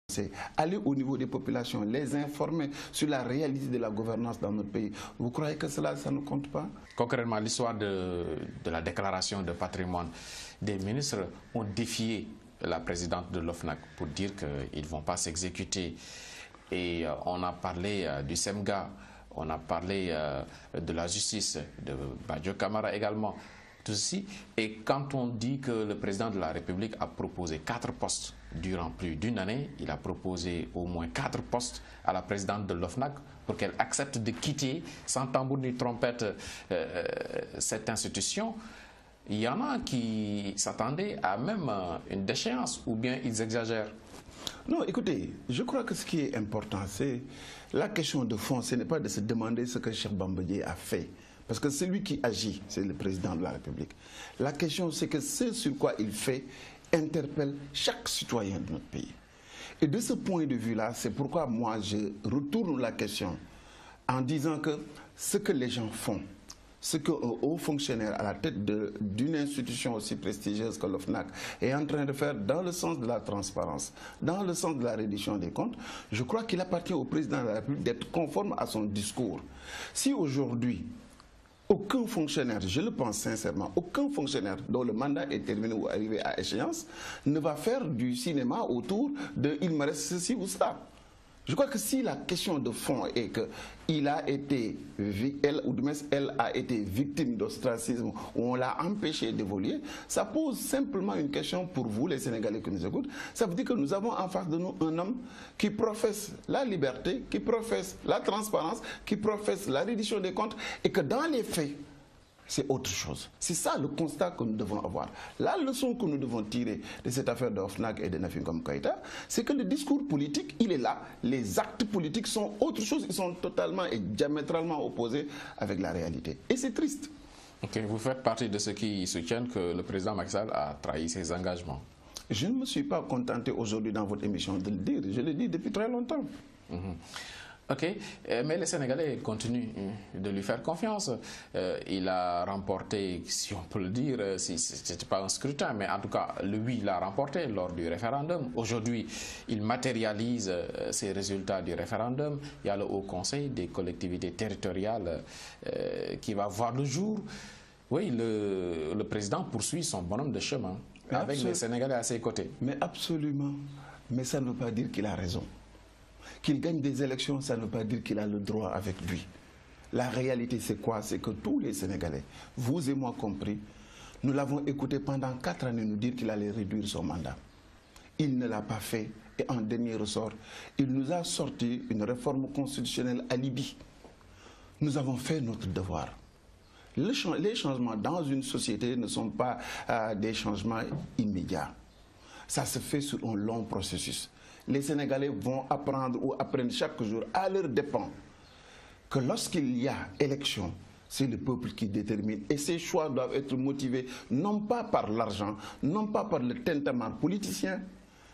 c'est aller au niveau des populations, les informer sur la réalité de la gouvernance dans notre pays. Vous croyez que cela, ça ne compte pas? Concrètement, l'histoire de la déclaration de patrimoine, des ministres ont défié la présidente de l'OFNAC pour dire qu'ils ne vont pas s'exécuter. Et on a parlé du SEMGA, on a parlé de la justice, de Badio Camara également. Tout ceci. Et quand on dit que le président de la République a proposé 4 postes durant plus d'une année, il a proposé au moins 4 postes à la présidente de l'OFNAC pour qu'elle accepte de quitter sans tambour ni trompette cette institution. Il y en a qui s'attendaient à même une déchéance ou bien ils exagèrent. Non, écoutez, je crois que ce qui est important, c'est la question de fond, ce n'est pas de se demander ce que Cheikh Bamba Dièye a fait. Parce que celui qui agit, c'est le président de la République. La question, c'est que ce sur quoi il fait interpelle chaque citoyen de notre pays. Et de ce point de vue-là, c'est pourquoi moi, je retourne la question en disant que ce que les gens font, ce qu'un haut fonctionnaire à la tête d'une institution aussi prestigieuse que l'OFNAC est en train de faire dans le sens de la transparence, dans le sens de la reddition des comptes, je crois qu'il appartient au président de la République d'être conforme à son discours. Si aujourd'hui, aucun fonctionnaire, je le pense sincèrement, aucun fonctionnaire dont le mandat est terminé ou arrivé à échéance ne va faire du cinéma autour de « il me reste ceci ou ça ». Je crois que si la question de fond est qu'il a été, elle a été victime d'ostracisme ou on l'a empêché d'évoluer, ça pose simplement une question pour vous, les Sénégalais qui nous écoutent. Ça veut dire que nous avons en face de nous un homme qui professe la liberté, qui professe la transparence, qui professe la reddition des comptes et que dans les faits, c'est autre chose. C'est ça le constat que nous devons avoir. La leçon que nous devons tirer de cette affaire de OFNAC et de Nafi Ngom Keïta, c'est que le discours politique, il est là. Les actes politiques sont autre chose. Ils sont totalement et diamétralement opposés avec la réalité. Et c'est triste. Okay, vous faites partie de ceux qui soutiennent que le président Macky Sall a trahi ses engagements. Je ne me suis pas contenté aujourd'hui dans votre émission de le dire. Je le dis depuis très longtemps. Ok, mais les Sénégalais continuent de lui faire confiance. Il a remporté, si on peut le dire, si ce n'était pas un scrutin, mais en tout cas, le oui l'a remporté lors du référendum. Aujourd'hui, il matérialise ces résultats du référendum. Il y a le Haut Conseil des collectivités territoriales qui va voir le jour. Oui, le président poursuit son bonhomme de chemin avec les Sénégalais à ses côtés. Mais absolument. Mais ça ne veut pas dire qu'il a raison. Qu'il gagne des élections, ça ne veut pas dire qu'il a le droit avec lui. La réalité, c'est quoi? C'est que tous les Sénégalais, vous et moi compris, nous l'avons écouté pendant 4 années nous dire qu'il allait réduire son mandat. Il ne l'a pas fait et en dernier ressort, il nous a sorti une réforme constitutionnelle alibi. Nous avons fait notre devoir. Les changements dans une société ne sont pas des changements immédiats. Ça se fait sur un long processus. Les Sénégalais vont apprendre ou apprennent chaque jour à leur dépens que lorsqu'il y a élection, c'est le peuple qui détermine. Et ces choix doivent être motivés non pas par l'argent, non pas par le tintamarre politicien,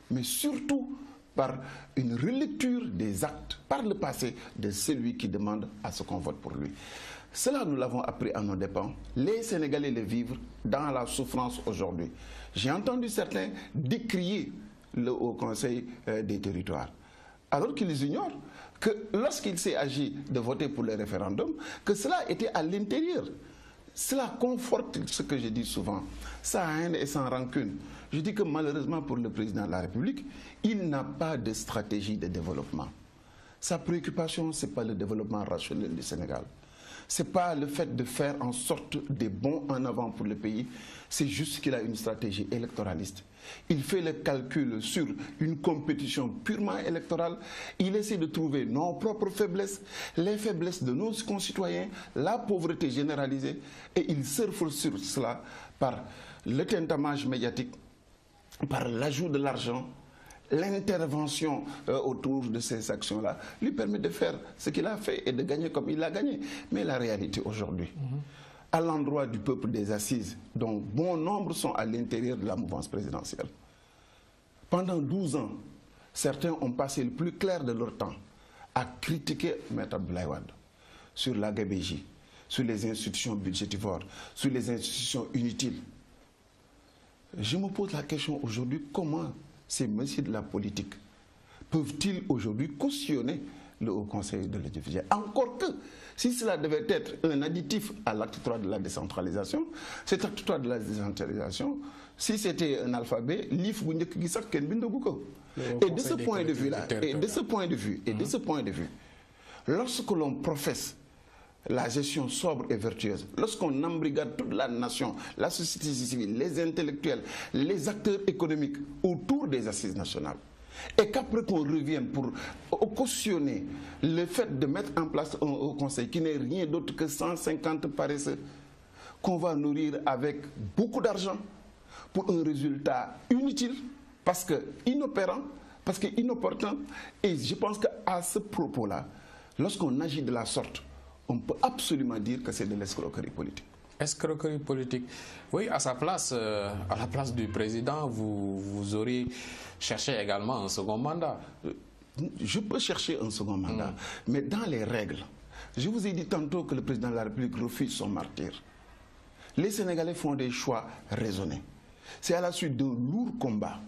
mais surtout par une relecture des actes par le passé de celui qui demande à ce qu'on vote pour lui. Cela, nous l'avons appris à nos dépens. Les Sénégalais le vivent dans la souffrance aujourd'hui. J'ai entendu certains décrier le Haut Conseil des territoires, alors qu'ils ignorent que lorsqu'il s'est agi de voter pour le référendum, que cela était à l'intérieur. Cela conforte ce que je dis souvent, sans haine et sans rancune. Je dis que malheureusement pour le président de la République, il n'a pas de stratégie de développement. Sa préoccupation, ce n'est pas le développement rationnel du Sénégal. Ce n'est pas le fait de faire en sorte des bons en avant pour le pays, c'est juste qu'il a une stratégie électoraliste. Il fait le calcul sur une compétition purement électorale. Il essaie de trouver nos propres faiblesses, les faiblesses de nos concitoyens, la pauvreté généralisée, et il surfe sur cela par le tintamarre médiatique, par l'ajout de l'argent. L'intervention autour de ces actions-là lui permet de faire ce qu'il a fait et de gagner comme il l'a gagné. Mais la réalité aujourd'hui, à l'endroit du peuple des assises, dont bon nombre sont à l'intérieur de la mouvance présidentielle, pendant 12 ans, certains ont passé le plus clair de leur temps à critiquer Maître Abdoulaye Wade sur la gabegie, sur les institutions budgétivores, sur les institutions inutiles. Je me pose la question aujourd'hui, comment ces messieurs de la politique peuvent-ils aujourd'hui cautionner le Haut Conseil de l'audiovisuel? Encore que, si cela devait être un additif à l'acte 3 de la décentralisation, cet acte 3 de la décentralisation, si c'était un alphabet, l'IF bu njëkk gi sax kenn bindagu ko. Et de ce point de vue-là, et de ce point de vue, lorsque l'on professe la gestion sobre et vertueuse, lorsqu'on embrigade toute la nation, la société civile, les intellectuels, les acteurs économiques autour des assises nationales, et qu'après qu'on revienne pour cautionner le fait de mettre en place un Haut Conseil qui n'est rien d'autre que 150 paresseux qu'on va nourrir avec beaucoup d'argent pour un résultat inutile, parce que inopérant, parce que inopportun. Et je pense qu'à ce propos-là, lorsqu'on agit de la sorte, on peut absolument dire que c'est de l'escroquerie politique. Escroquerie politique. Oui, à sa place, à la place du président, vous auriez cherché également un second mandat. Je peux chercher un second mandat, mais dans les règles. Je vous ai dit tantôt que le président de la République refuse son martyr. Les Sénégalais font des choix raisonnés. C'est à la suite d'un lourd combat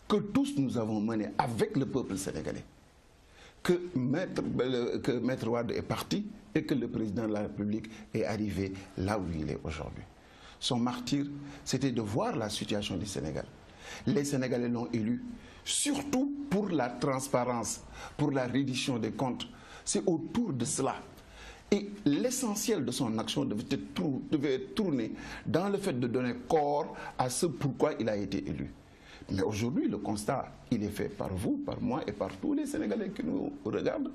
que tous nous avons mené avec le peuple sénégalais que Maître Wade est parti et que le président de la République est arrivé là où il est aujourd'hui. Son martyr, c'était de voir la situation du Sénégal. Les Sénégalais l'ont élu, surtout pour la transparence, pour la reddition des comptes. C'est autour de cela. Et l'essentiel de son action devait être tourné dans le fait de donner corps à ce pourquoi il a été élu. Mais aujourd'hui, le constat, il est fait par vous, par moi et par tous les Sénégalais qui nous regardent.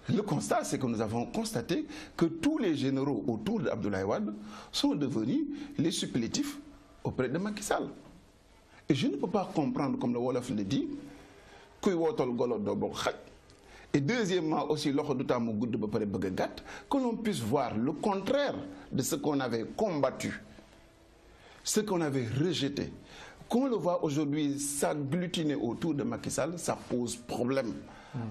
Le constat, c'est que nous avons constaté que tous les généraux autour d'Abdoulaye Wade sont devenus les supplétifs auprès de Macky Sall. Et je ne peux pas comprendre, comme le Wolof le dit, que et deuxièmement aussi, que l'on puisse voir le contraire de ce qu'on avait combattu, ce qu'on avait rejeté. Qu'on le voit aujourd'hui s'agglutiner autour de Macky Sall, ça pose problème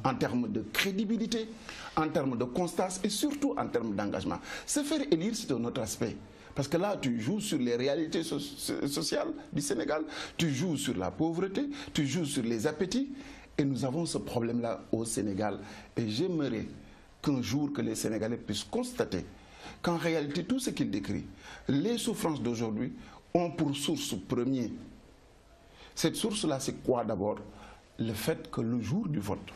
en termes de crédibilité, en termes de constance et surtout en termes d'engagement. Se faire élire, c'est un autre aspect. Parce que là, tu joues sur les réalités sociales du Sénégal, tu joues sur la pauvreté, tu joues sur les appétits. Et nous avons ce problème-là au Sénégal. Et j'aimerais qu'un jour que les Sénégalais puissent constater qu'en réalité, tout ce qu'il décrit, les souffrances d'aujourd'hui ont pour source première. Cette source-là, c'est quoi d'abord? Le fait que le jour du vote,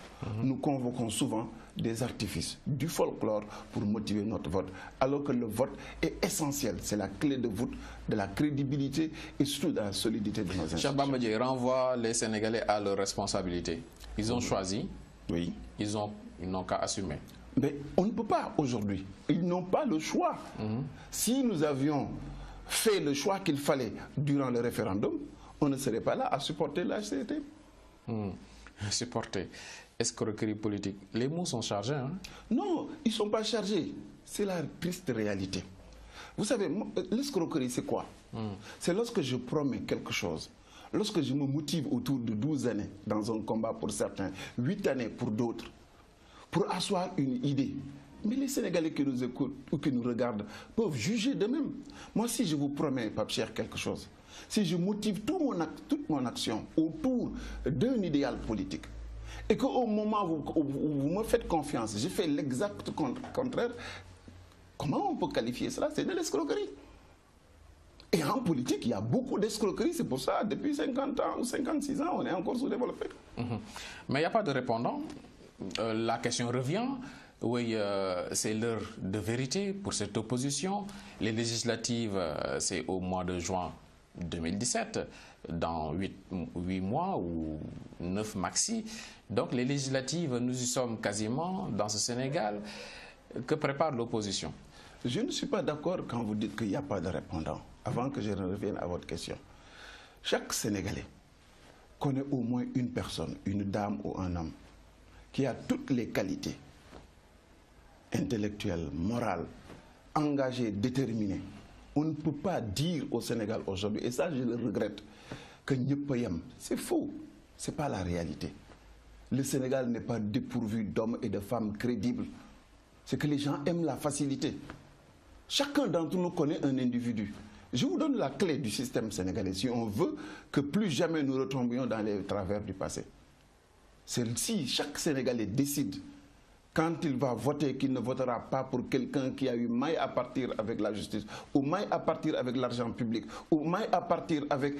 nous convoquons souvent des artifices, du folklore pour motiver notre vote, alors que le vote est essentiel. C'est la clé de voûte de la crédibilité et surtout de la solidité de nos institutions. Cheikh Bamba Dièye renvoie les Sénégalais à leurs responsabilités. Ils ont choisi, oui. Ils n'ont qu'à assumer. Mais on ne peut pas aujourd'hui. Ils n'ont pas le choix. Si nous avions fait le choix qu'il fallait durant le référendum, on ne serait pas là à supporter la HCT. Supporter. Escroquerie politique. Les mots sont chargés, hein? Non, ils ne sont pas chargés. C'est la triste réalité. Vous savez, l'escroquerie, c'est quoi? C'est lorsque je promets quelque chose, lorsque je me motive autour de 12 années dans un combat pour certains, 8 années pour d'autres, pour asseoir une idée. Mais les Sénégalais qui nous écoutent ou qui nous regardent peuvent juger d'eux-mêmes. Moi, si je vous promets, Pape Cheikh, quelque chose, si je motive toute mon action autour d'un idéal politique, et qu'au moment où vous me faites confiance, je fais l'exact contraire, comment on peut qualifier cela? C'est de l'escroquerie. Et en politique, il y a beaucoup d'escroquerie. C'est pour ça, depuis 50 ans ou 56 ans, on est encore sous-développé. Mais il n'y a pas de répondant. La question revient. Oui, c'est l'heure de vérité pour cette opposition. Les législatives, c'est au mois de juin 2017, dans 8 mois ou 9 maxi. Donc les législatives, nous y sommes quasiment dans ce Sénégal. Que prépare l'opposition? Je ne suis pas d'accord quand vous dites qu'il n'y a pas de répondant. Avant que je revienne à votre question. Chaque Sénégalais connaît au moins une personne, une dame ou un homme, qui a toutes les qualités intellectuelles, morales, engagées, déterminées. On ne peut pas dire au Sénégal aujourd'hui, et ça je le regrette, que Nyepayam, c'est faux. Ce n'est pas la réalité. Le Sénégal n'est pas dépourvu d'hommes et de femmes crédibles. C'est que les gens aiment la facilité. Chacun d'entre nous connaît un individu. Je vous donne la clé du système sénégalais si on veut que plus jamais nous retombions dans les travers du passé. Si chaque Sénégalais décide, quand il va voter, qu'il ne votera pas pour quelqu'un qui a eu maille à partir avec la justice, ou maille à partir avec l'argent public, ou maille à partir avec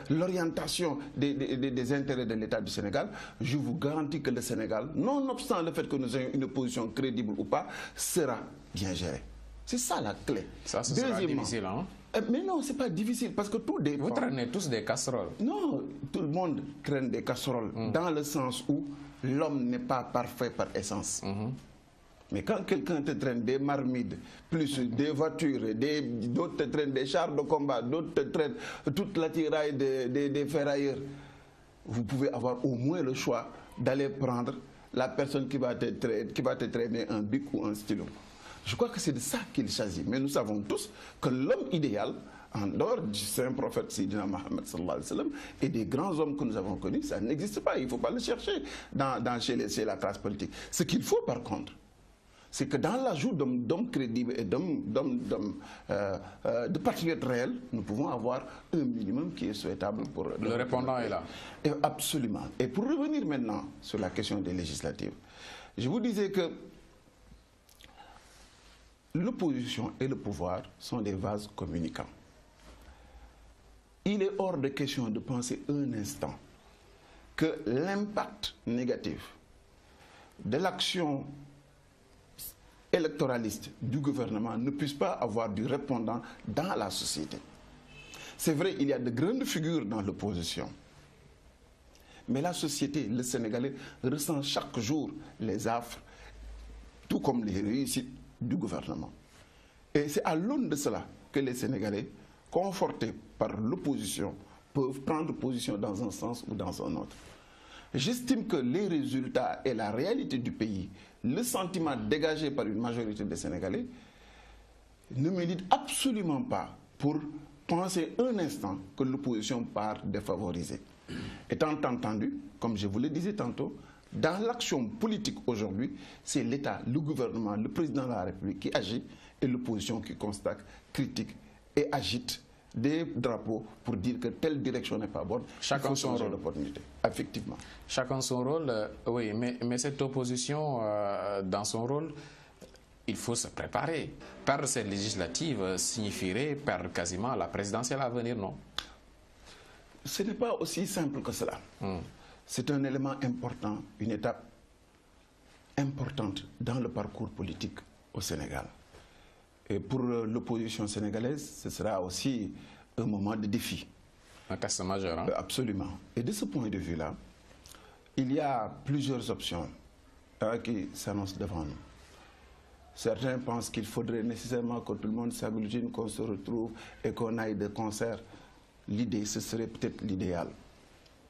l'orientation des intérêts de l'État du Sénégal, je vous garantis que le Sénégal, nonobstant le fait que nous ayons une opposition crédible ou pas, sera bien géré. C'est ça la clé. Ça, ce sera difficile, hein? Mais non, c'est pas difficile parce que tout dépend. Vous traînez tous des casseroles. Non, tout le monde traîne des casseroles dans le sens où l'homme n'est pas parfait par essence. Mais quand quelqu'un te traîne des marmites, plus des voitures, d'autres te traînent des chars de combat, d'autres te traînent toute l'attirail des ferrailleurs, vous pouvez avoir au moins le choix d'aller prendre la personne qui va te traîner un bic ou un stylo. Je crois que c'est de ça qu'il s'agit. Mais nous savons tous que l'homme idéal, en dehors du saint prophète Sayyidina Mohammed sallallahu alayhi wa sallam et des grands hommes que nous avons connus, ça n'existe pas. Il ne faut pas le chercher chez la classe politique. Ce qu'il faut par contre, c'est que dans l'ajout d'hommes crédibles et de patriotes réels, nous pouvons avoir un minimum qui est souhaitable pour... Le répondant est là. Et absolument. Et pour revenir maintenant sur la question des législatives, je vous disais que l'opposition et le pouvoir sont des vases communicants. Il est hors de question de penser un instant que l'impact négatif de l'action électoraliste du gouvernement ne puisse pas avoir du répondant dans la société. C'est vrai, il y a de grandes figures dans l'opposition. Mais la société, le Sénégalais, ressent chaque jour les affres, tout comme les réussites du gouvernement. Et c'est à l'aune de cela que les Sénégalais, confortés par l'opposition, peuvent prendre position dans un sens ou dans un autre. J'estime que les résultats et la réalité du pays, le sentiment dégagé par une majorité des Sénégalais, ne militent absolument pas pour penser un instant que l'opposition part défavorisée. Étant entendu, comme je vous le disais tantôt, dans l'action politique aujourd'hui, c'est l'État, le gouvernement, le président de la République qui agit et l'opposition qui constate, critique et agite des drapeaux pour dire que telle direction n'est pas bonne. Chacun son rôle. Effectivement. Chacun son rôle, oui, mais cette opposition, dans son rôle, il faut se préparer. Perdre cette législative signifierait perdre quasiment la présidentielle à venir, non? Ce n'est pas aussi simple que cela. C'est un élément important, une étape importante dans le parcours politique au Sénégal. Et pour l'opposition sénégalaise, ce sera aussi un moment de défi. Un test majeur, hein? Absolument. Et de ce point de vue-là, il y a plusieurs options qui s'annoncent devant nous. Certains pensent qu'il faudrait nécessairement que tout le monde s'agglutine, qu'on se retrouve et qu'on aille de concert. L'idée, ce serait peut-être l'idéal.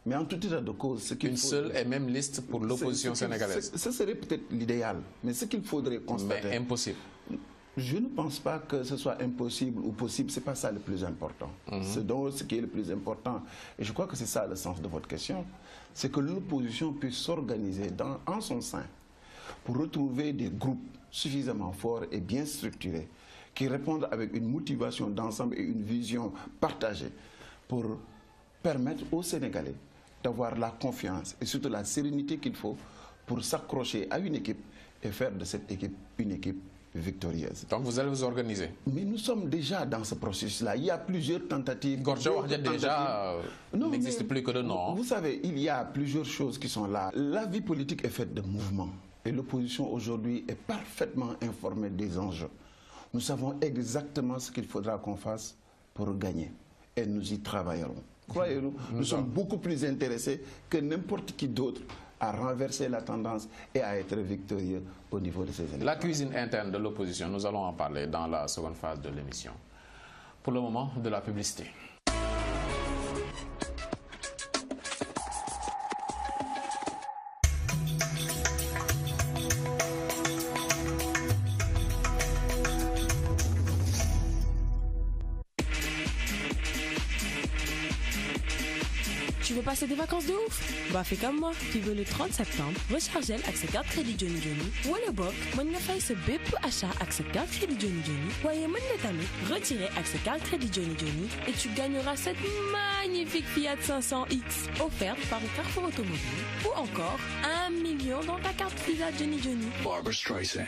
Mais en tout état de cause... Une seule et même liste pour l'opposition sénégalaise. Ce serait peut-être l'idéal, mais ce qu'il faudrait constater... Mais impossible. Je ne pense pas que ce soit impossible ou possible, ce n'est pas ça le plus important. Ce qui est le plus important, et je crois que c'est ça le sens de votre question, c'est que l'opposition puisse s'organiser en son sein pour retrouver des groupes suffisamment forts et bien structurés qui répondent avec une motivation d'ensemble et une vision partagée pour permettre aux Sénégalais d'avoir la confiance et surtout la sérénité qu'il faut pour s'accrocher à une équipe et faire de cette équipe une équipe victorieuse. Donc vous allez vous organiser? Mais nous sommes déjà dans ce processus-là. Il y a plusieurs tentatives. Déjà n'existe plus que de nom. Vous savez, il y a plusieurs choses qui sont là. La vie politique est faite de mouvements. Et l'opposition aujourd'hui est parfaitement informée des enjeux. Nous savons exactement ce qu'il faudra qu'on fasse pour gagner. Et nous y travaillerons. Croyez-nous, nous sommes beaucoup plus intéressés que n'importe qui d'autre à renverser la tendance et à être victorieux au niveau de ces élections. La cuisine interne de l'opposition, nous allons en parler dans la seconde phase de l'émission. Pour le moment, de la publicité. Tu veux passer des vacances de ouf? Bah fais comme moi, tu veux le 30 septembre, recharger avec sa carte crédit Johnny Johnny. Wala bok, mën nga fay sa bépp achat avec sa carte crédit Johnny Johnny. Waaye mën nga tamit retirer avec sa carte crédit Johnny Johnny et tu gagneras cette magnifique Fiat 500X offerte par Carrefour Automobile ou encore 1 million dans ta carte Visa Johnny Johnny. Barbara Streisand.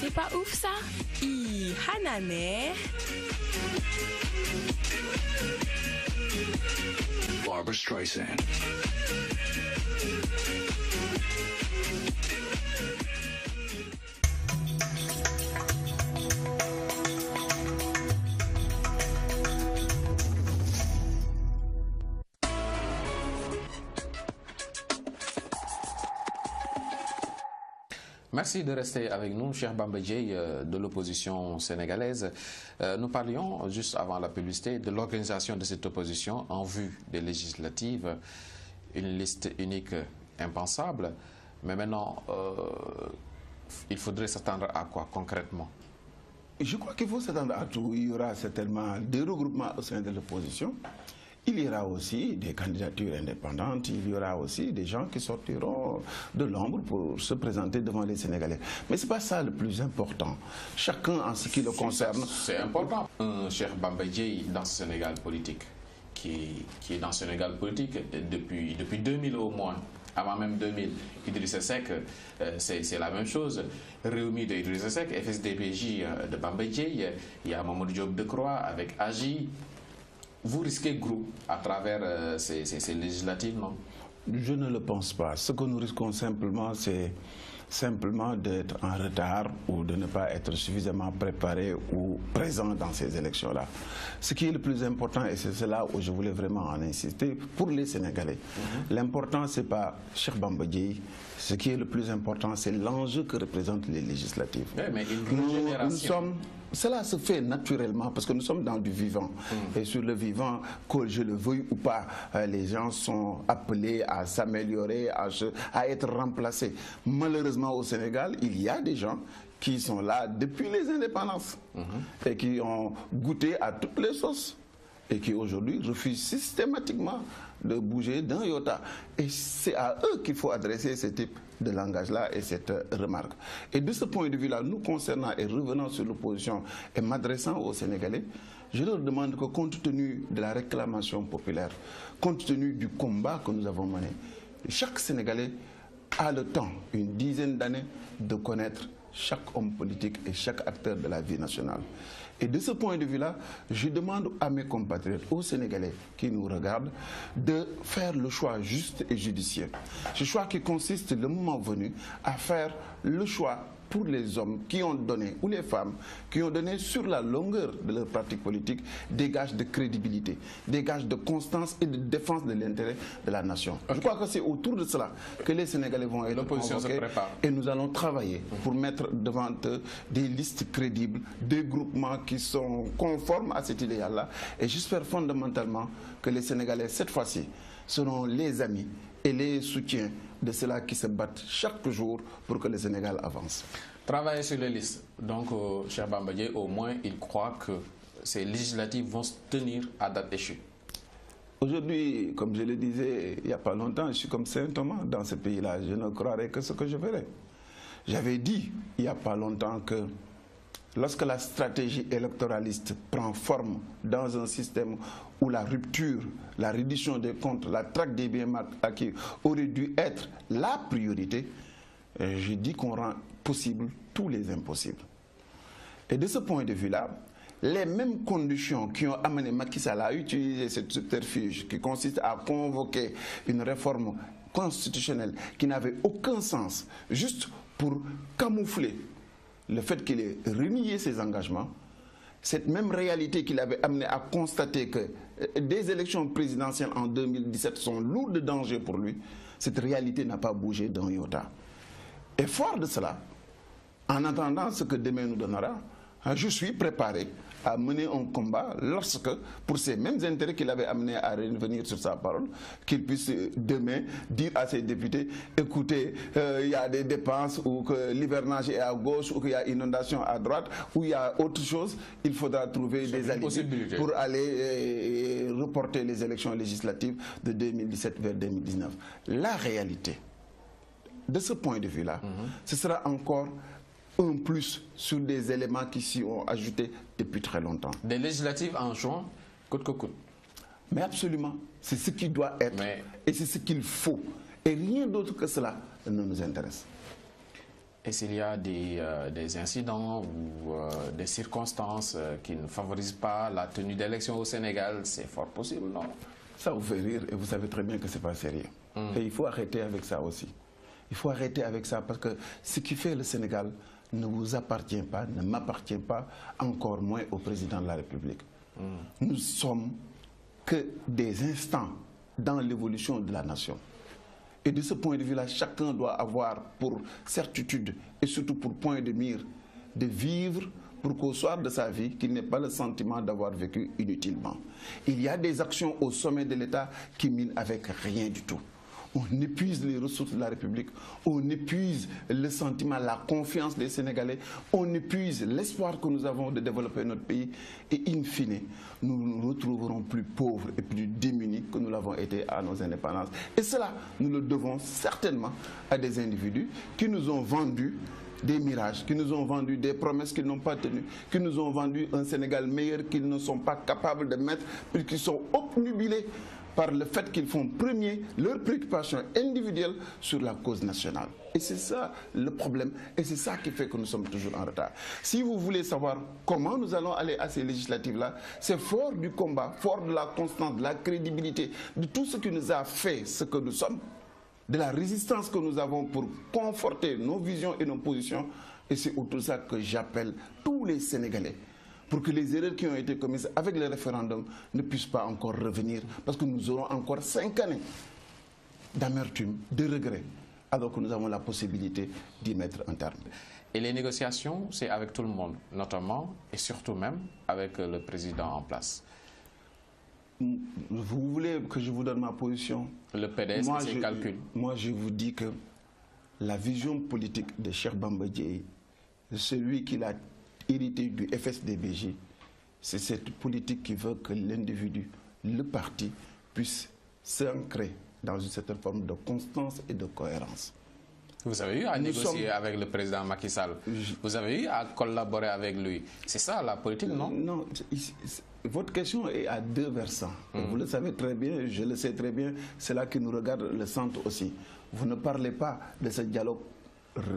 C'est pas ouf ça? Hanane. Barbara Streisand. Merci de rester avec nous, cher Bamba Dièye de l'opposition sénégalaise. Nous parlions, juste avant la publicité, de l'organisation de cette opposition en vue des législatives. Une liste unique impensable. Mais maintenant, il faudrait s'attendre à quoi concrètement? Je crois qu'il faut s'attendre à tout. Il y aura certainement des regroupements au sein de l'opposition. Il y aura aussi des candidatures indépendantes, il y aura aussi des gens qui sortiront de l'ombre pour se présenter devant les Sénégalais. Mais ce n'est pas ça le plus important. Chacun en ce qui le concerne. C'est important. Un cher Bamba Dièye dans ce Sénégal politique, qui est dans ce Sénégal politique depuis 2000 au moins. Avant même 2000, Idrissa Seck, c'est la même chose. Réumi de Idrissa Seck, FSDBJ de Bamba Dièye, il y a Mamadou Diop Decroix avec AGI. Vous risquez gros à travers ces législatives, non? Je ne le pense pas. Ce que nous risquons simplement, c'est simplement d'être en retard ou de ne pas être suffisamment préparé ou présent dans ces élections-là. Ce qui est le plus important, et c'est cela où je voulais vraiment en insister, pour les Sénégalais, l'important, ce n'est pas Cheikh Bamba Dièye. Ce qui est le plus important, c'est l'enjeu que représentent les législatives. Oui, mais une génération... Cela se fait naturellement parce que nous sommes dans du vivant. Et sur le vivant, que je le veuille ou pas, les gens sont appelés à s'améliorer, à être remplacés. Malheureusement, au Sénégal, il y a des gens qui sont là depuis les indépendances et qui ont goûté à toutes les sauces et qui aujourd'hui refusent systématiquement de bouger d'un iota. Et c'est à eux qu'il faut adresser ce type de langage-là et cette remarque. Et de ce point de vue-là, nous concernant et revenant sur l'opposition et m'adressant aux Sénégalais, je leur demande que compte tenu de la réclamation populaire, compte tenu du combat que nous avons mené, chaque Sénégalais a le temps, une dizaine d'années, de connaître chaque homme politique et chaque acteur de la vie nationale. Et de ce point de vue-là, je demande à mes compatriotes, aux Sénégalais qui nous regardent, de faire le choix juste et judicieux. Ce choix qui consiste, le moment venu, à faire le choix pour les hommes qui ont donné, ou les femmes, qui ont donné sur la longueur de leur pratique politique des gages de crédibilité, des gages de constance et de défense de l'intérêt de la nation. Je crois que c'est autour de cela que les Sénégalais vont être convoqués et nous allons travailler pour mettre devant eux des listes crédibles, des groupements qui sont conformes à cet idéal-là. Et j'espère fondamentalement que les Sénégalais, cette fois-ci, seront les amis et les soutiens de ceux-là qui se battent chaque jour pour que le Sénégal avance. Travailler sur les listes. Donc, cher Bamba Dièye, au moins, il croit que ces législatives vont se tenir à date échue. Aujourd'hui, comme je le disais il n'y a pas longtemps, je suis comme Saint Thomas dans ce pays-là. Je ne croirai que ce que je verrai. J'avais dit il n'y a pas longtemps que lorsque la stratégie électoraliste prend forme dans un système où la rupture, la reddition des comptes, la traque des biens acquis aurait dû être la priorité, je dis qu'on rend possible tous les impossibles. Et de ce point de vue-là, les mêmes conditions qui ont amené Macky Sall à utiliser cette subterfuge qui consiste à convoquer une réforme constitutionnelle qui n'avait aucun sens, juste pour camoufler le fait qu'il ait renié ses engagements, cette même réalité qui l'avait amené à constater que des élections présidentielles en 2017 sont lourdes de danger pour lui, cette réalité n'a pas bougé d'un iota. Et fort de cela, en attendant ce que demain nous donnera, je suis préparé à mener un combat lorsque, pour ces mêmes intérêts qu'il avait amené à revenir sur sa parole, qu'il puisse demain dire à ses députés, écoutez, il y a des dépenses, ou que l'hivernage est à gauche, ou qu'il y a inondation à droite, ou il y a autre chose, il faudra trouver des alliés pour aller reporter les élections législatives de 2017 vers 2019. La réalité, de ce point de vue-là, ce sera encore un plus sur des éléments qui s'y ont ajoutés depuis très longtemps. Des législatives en juin, coûte que coûte. Mais absolument, c'est ce qui doit être et c'est ce qu'il faut. Et rien d'autre que cela ne nous intéresse. Et s'il y a des incidents ou des circonstances qui ne favorisent pas la tenue d'élections au Sénégal, c'est fort possible, non? Ça vous fait rire et vous savez très bien que ce n'est pas sérieux. Et il faut arrêter avec ça aussi. Il faut arrêter avec ça parce que ce qui fait le Sénégal ne vous appartient pas, ne m'appartient pas, encore moins au président de la République. Nous sommes que des instants dans l'évolution de la nation. Et de ce point de vue-là, chacun doit avoir pour certitude et surtout pour point de mire de vivre pour qu'au soir de sa vie, qu'il n'ait pas le sentiment d'avoir vécu inutilement. Il y a des actions au sommet de l'État qui minent avec rien du tout. On épuise les ressources de la République, on épuise le sentiment, la confiance des Sénégalais, on épuise l'espoir que nous avons de développer notre pays et in fine, nous nous retrouverons plus pauvres et plus démunis que nous l'avons été à nos indépendances. Et cela, nous le devons certainement à des individus qui nous ont vendu des mirages, qui nous ont vendu des promesses qu'ils n'ont pas tenues, qui nous ont vendu un Sénégal meilleur qu'ils ne sont pas capables de mettre, puisqu'ils sont obnubilés par le fait qu'ils font premier leurs préoccupations individuelles sur la cause nationale. Et c'est ça le problème, et c'est ça qui fait que nous sommes toujours en retard. Si vous voulez savoir comment nous allons aller à ces législatives-là, c'est fort du combat, fort de la constance, de la crédibilité, de tout ce qui nous a fait ce que nous sommes, de la résistance que nous avons pour conforter nos visions et nos positions. Et c'est autour de ça que j'appelle tous les Sénégalais pour que les erreurs qui ont été commises avec le référendum ne puissent pas encore revenir, parce que nous aurons encore 5 années d'amertume, de regret, alors que nous avons la possibilité d'y mettre un terme. Et les négociations, c'est avec tout le monde, notamment et surtout même avec le président en place. Vous voulez que je vous donne ma position? Le PDS et ses calculs. Moi, je vous dis que la vision politique de Cheikh Bamba Dièye, celui qui l'a hérité du FSD/BJ, c'est cette politique qui veut que l'individu, le parti, puisse s'ancrer dans une certaine forme de constance et de cohérence. Vous avez eu à négocier avec le président Macky Sall. Vous avez eu à collaborer avec lui. C'est ça la politique, non? Non, votre question est à deux versants. Vous le savez très bien, je le sais très bien, c'est là que nous regarde le centre aussi. Vous ne parlez pas de ce dialogue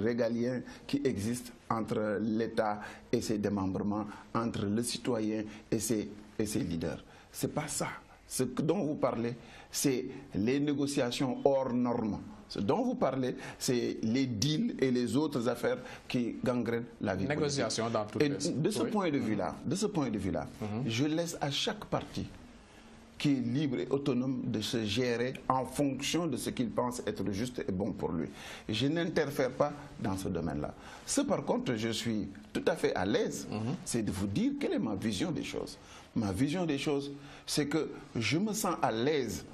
régalien qui existe entre l'État et ses démembrements, entre le citoyen et ses leaders. Ce n'est pas ça. Ce dont vous parlez, c'est les négociations hors normes. Ce dont vous parlez, c'est les deals et les autres affaires qui gangrènent la vie politique. Négociations dans toutes les... De ce point de vue-là, je laisse à chaque parti qui est libre et autonome de se gérer en fonction de ce qu'il pense être juste et bon pour lui. Je n'interfère pas dans ce domaine-là. Ce par contre, je suis tout à fait à l'aise, c'est de vous dire quelle est ma vision des choses. Ma vision des choses, c'est que je me sens à l'aise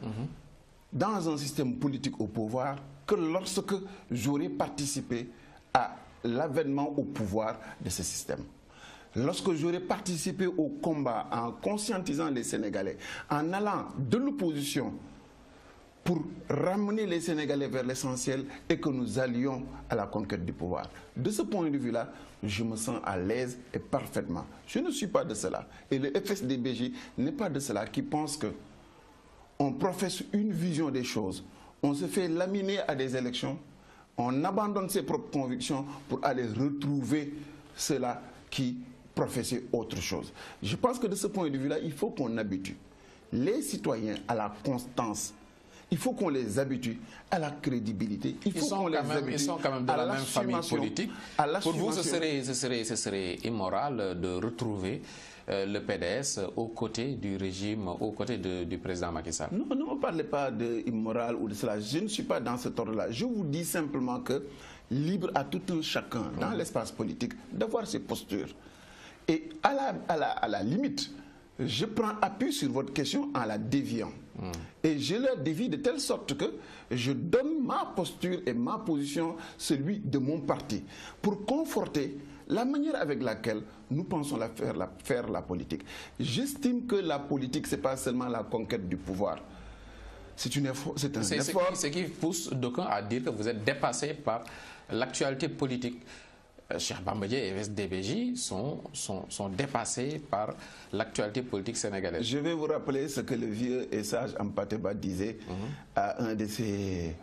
dans un système politique au pouvoir que lorsque j'aurai participé à l'avènement au pouvoir de ce système. Lorsque j'aurai participé au combat en conscientisant les Sénégalais, en allant de l'opposition pour ramener les Sénégalais vers l'essentiel et que nous allions à la conquête du pouvoir. De ce point de vue-là, je me sens à l'aise et parfaitement. Je ne suis pas de cela. Et le FSD/BJ n'est pas de cela qui pense que on professe une vision des choses, on se fait laminer à des élections, on abandonne ses propres convictions pour aller retrouver cela qui professait autre chose. Je pense que de ce point de vue-là, il faut qu'on habitue les citoyens à la constance. Il faut qu'on les habitue à la crédibilité. Ils sont quand même de la même famille politique. Pour vous, ce serait immoral de retrouver le PDS aux côtés du régime, aux côtés du président Macky Sall. Non, ne me parlez pas d'immoral ou de cela. Je ne suis pas dans ce ordre-là. Je vous dis simplement que libre à tout un chacun dans l'espace politique d'avoir ses postures. Et à la limite, je prends appui sur votre question en la déviant. Et je la dévie de telle sorte que je donne ma posture et ma position, celui de mon parti, pour conforter la manière avec laquelle nous pensons faire la politique. J'estime que la politique, ce n'est pas seulement la conquête du pouvoir. C'est un effort. Ce qui pousse d'aucuns à dire que vous êtes dépassé par l'actualité politique. Cheikh Bamba Dièye et SDBJ sont dépassés par l'actualité politique sénégalaise. Je vais vous rappeler ce que le vieux et sage Ampateba disait à un de ces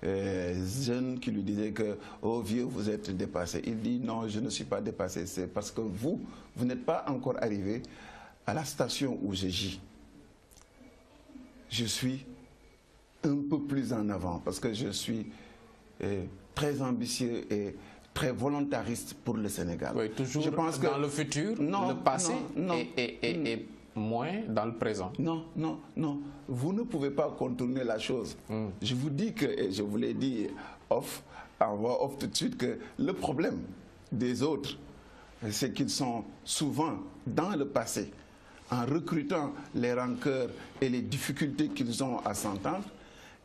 jeunes qui lui disait que « Oh vieux, vous êtes dépassé ». Il dit « Non, je ne suis pas dépassé, c'est parce que vous n'êtes pas encore arrivé à la station où je gis. Je suis un peu plus en avant parce que je suis très ambitieux et très volontariste pour le Sénégal. » Oui, toujours je pense dans le futur, le passé est moins dans le présent. Non, non, non. Vous ne pouvez pas contourner la chose. Je vous dis que, et je vous l'ai dit en voix off tout de suite, que le problème des autres, c'est qu'ils sont souvent dans le passé, en recrutant les rancœurs et les difficultés qu'ils ont à s'entendre,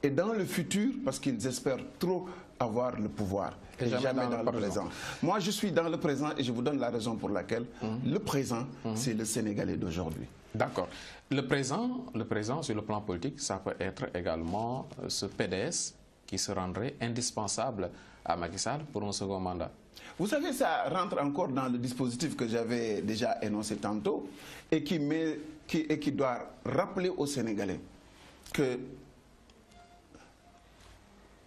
et dans le futur, parce qu'ils espèrent trop avoir le pouvoir, et jamais dans le présent. Moi, je suis dans le présent et je vous donne la raison pour laquelle le présent, c'est le Sénégalais d'aujourd'hui. D'accord. Le présent, sur le plan politique, ça peut être également ce PDS qui se rendrait indispensable à Macky Sall pour un second mandat. Vous savez, ça rentre encore dans le dispositif que j'avais déjà énoncé tantôt et qui doit rappeler aux Sénégalais que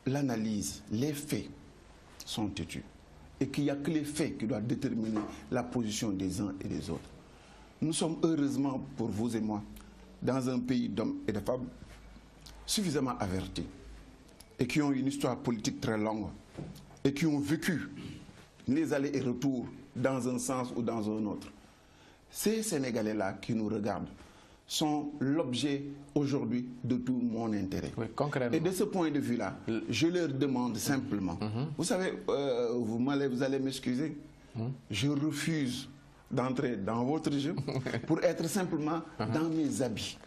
l'analyse, les faits sont têtus et qu'il n'y a que les faits qui doivent déterminer la position des uns et des autres. Nous sommes heureusement pour vous et moi dans un pays d'hommes et de femmes suffisamment avertis et qui ont une histoire politique très longue et qui ont vécu les allers et retours dans un sens ou dans un autre. Ces Sénégalais-là qui nous regardent sont l'objet aujourd'hui de tout mon intérêt. Oui, concrètement. Et de ce point de vue-là, je leur demande simplement, vous savez, vous allez m'excuser, je refuse d'entrer dans votre jeu pour être simplement dans mes habits.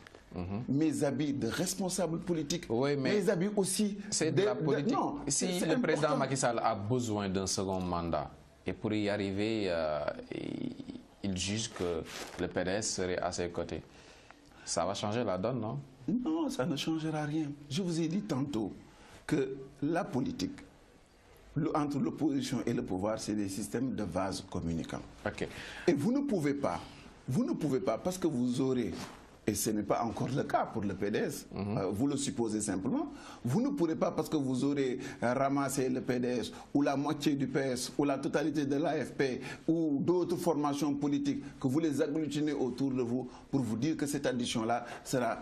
Mes habits de responsable politique, oui, mais mes habits aussi c'est de la politique. Non, si le président Macky Sall a besoin d'un second mandat et pour y arriver, il juge que le PDS serait à ses côtés, ça va changer la donne, non? Non, ça ne changera rien. Je vous ai dit tantôt que la politique, entre l'opposition et le pouvoir, c'est des systèmes de vases communicants. Okay. Et vous ne pouvez pas, parce que vous aurez, et ce n'est pas encore le cas pour le PDS, vous le supposez simplement, vous ne pourrez pas, parce que vous aurez ramassé le PDS, ou la moitié du PS, ou la totalité de l'AFP, ou d'autres formations politiques, que vous les agglutinez autour de vous, pour vous dire que cette addition-là sera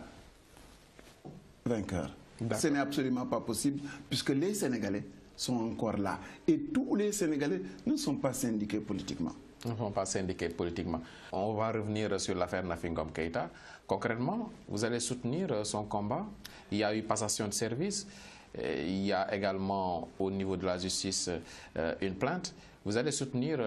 vainqueur. Ce n'est absolument pas possible, puisque les Sénégalais sont encore là. Et tous les Sénégalais ne sont pas syndiqués politiquement. Ils ne sont pas syndiqués politiquement. On va revenir sur l'affaire Nafi Ngom Keïta. Concrètement, vous allez soutenir son combat. Il y a eu passation de service. Il y a également au niveau de la justice une plainte. Vous allez soutenir